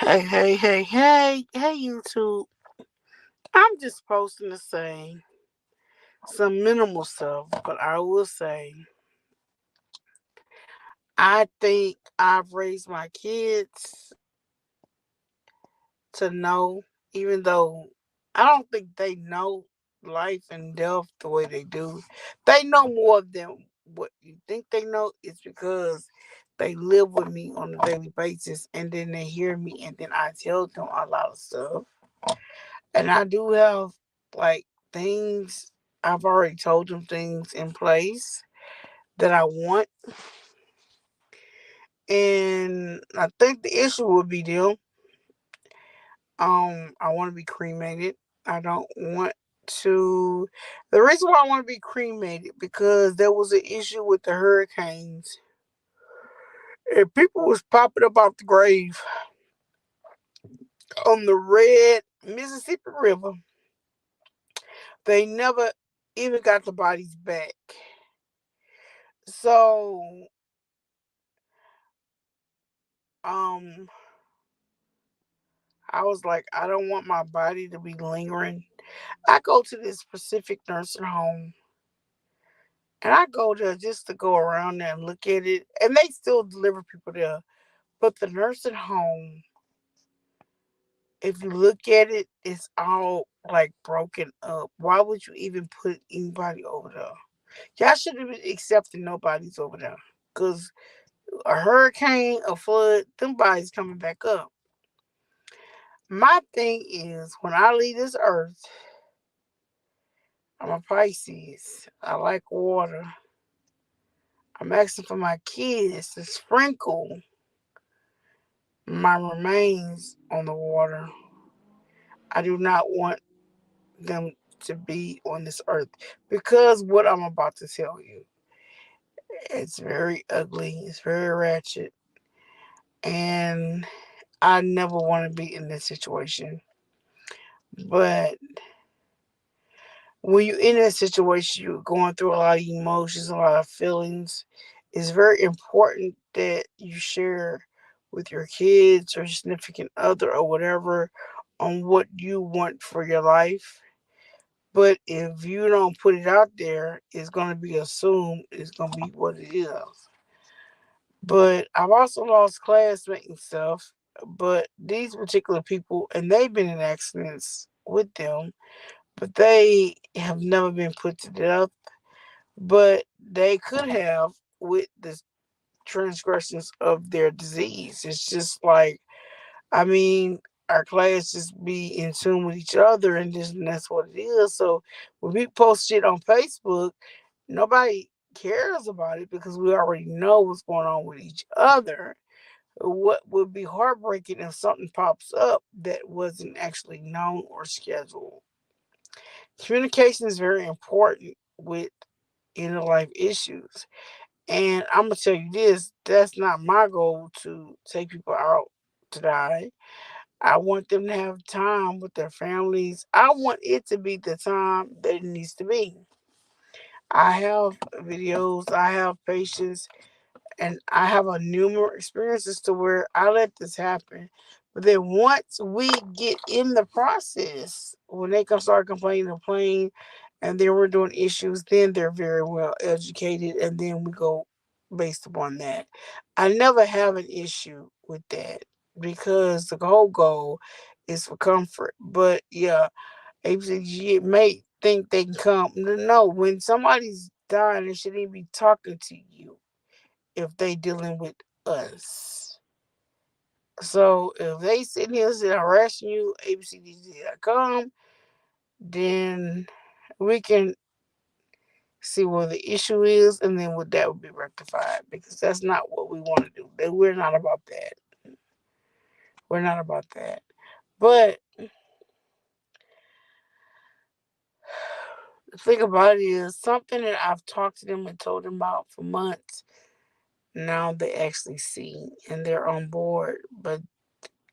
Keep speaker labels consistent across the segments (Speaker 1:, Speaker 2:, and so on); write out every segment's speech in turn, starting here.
Speaker 1: Hey, YouTube. I'm just posting to say some minimal stuff, but I will say I think I've raised my kids to know, even though I don't think they know life and death the way they do. They know more than what you think they know. It's because they live with me on a daily basis, and then they hear me, and then I tell them a lot of stuff. And I do have like things I've already told them things in place that I want. And I think the issue would be them. I want to be cremated. I don't want to the reason why I want to be cremated because there was an issue with the hurricanes and people was popping up off the grave on the red Mississippi River. They never even got the bodies back. So um I was like, I don't want my body to be lingering. I go to this specific nursing home and I go there just to go around there and look at it. And they still deliver people there. But the nursing home, if you look at it, it's all like broken up. Why would you even put anybody over there? Y'all shouldn't be accepting nobody's over there. Because a hurricane, a flood, them bodies coming back up. My thing is, when I leave this earth, I'm a Pisces. I like water. I'm asking for my kids to sprinkle my remains on the water. I do not want them to be on this earth because what I'm about to tell you, it's very ugly, it's very ratchet, and I never want to be in this situation. But when you're in that situation, you're going through a lot of emotions, a lot of feelings. It's very important that you share with your kids or significant other or whatever on what you want for your life. But if you don't put it out there, it's going to be assumed it's going to be what it is. But I've also lost classmates and stuff. But these particular people, and they've been in accidents with them, but they have never been put to death. But they could have with the transgressions of their disease. It's just like, I mean, our class just be in tune with each other, and that's what it is. So when we post shit on Facebook, nobody cares about it because we already know what's going on with each other. What would be heartbreaking if something pops up that wasn't actually known or scheduled? Communication is very important with inner life issues. And I'm gonna tell you this, that's not my goal to take people out to die. I want them to have time with their families. I want it to be the time that it needs to be. I have videos, I have patience, and I have a numerous experiences to where I let this happen. But then once we get in the process, when they can start complaining, and then we're doing issues, then they're very well educated, and then we go based upon that. I never have an issue with that because the whole goal is for comfort. But yeah, ABCG may think they can come. No, when somebody's dying, they shouldn't even be talking to you if they dealing with us. So if they sitting here harassing you, abcdg.com, then we can see what the issue is and then what that would be rectified because that's not what we want to do. We're not about that. We're not about that. But the thing about it is something that I've talked to them and told them about for months. Now they actually see and they're on board. But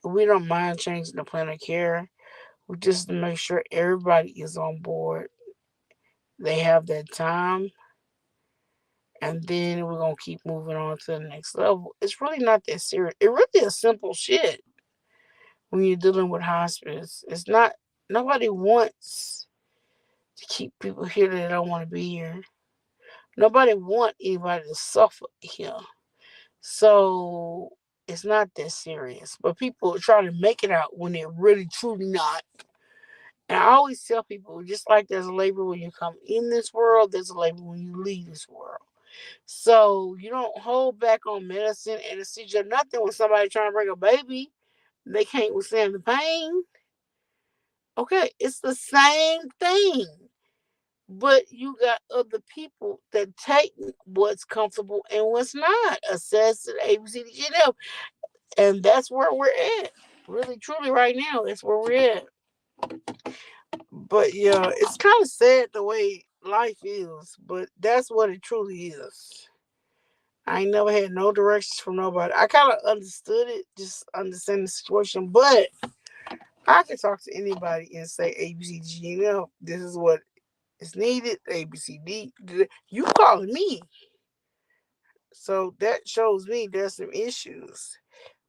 Speaker 1: we don't mind changing the plan of care. We just make sure everybody is on board. They have that time, and then we're gonna keep moving on to the next level. It's really not that serious. It really is simple shit. when you're dealing with hospice. It's not, nobody wants to keep people here that don't want to be here. Nobody want anybody to suffer here. So it's not that serious. But people try to make it out when they're really truly not. And I always tell people, just like there's a labor when you come in this world, there's a labor when you leave this world. So you don't hold back on medicine, anesthesia, nothing when somebody trying to bring a baby. They can't withstand the pain. Okay, it's the same thing. But you got other people that take what's comfortable and what's not. Assess it, ABCDGNF. And that's where we're at. Really, truly, right now, that's where we're at. But yeah, it's kind of sad the way life is, but that's what it truly is. I ain't never had no directions from nobody. I kind of understood it, just understand the situation, but I can talk to anybody and say ABCG, this is what is needed, ABCD. You calling me. So that shows me there's some issues.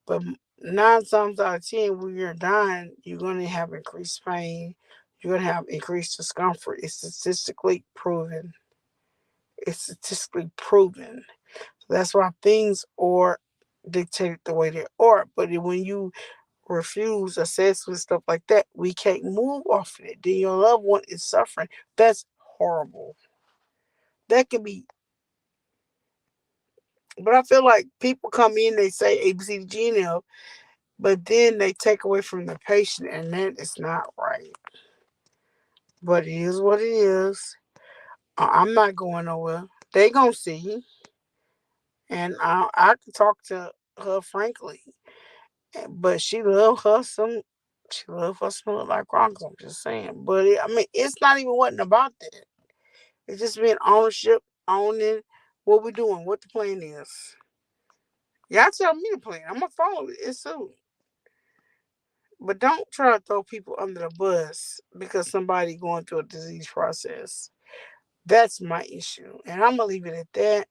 Speaker 1: But 9 times out of 10, when you're dying, you're going to have increased pain. You're going to have increased discomfort. It's statistically proven. It's statistically proven. So that's why things are dictated the way they are. But when you refuse assessment, stuff like that, we can't move off of it. Then your loved one is suffering. That's horrible. That can be, but I feel like people come in, they say ABCDGNL, but then they take away from the patient, and that is not right. But it is what it is. I'm not going nowhere. They gonna see, and I can talk to her frankly. But she love her some. She love her some look like Crocs. I'm just saying. But I mean, it's not even wasn't about that. It's just being ownership, owning what we're doing, what the plan is. Y'all tell me the plan. I'm gonna follow it. It's soon. But don't try to throw people under the bus because somebody going through a disease process. That's my issue. And I'm gonna leave it at that.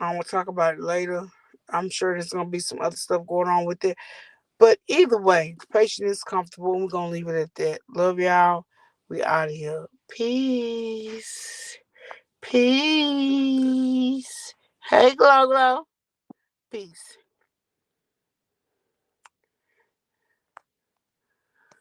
Speaker 1: I'm gonna talk about it later. I'm sure there's gonna be some other stuff going on with it. But either way, the patient is comfortable and we're gonna leave it at that. Love y'all. We out of here. Peace. Peace. Hey Glow Glow. Peace.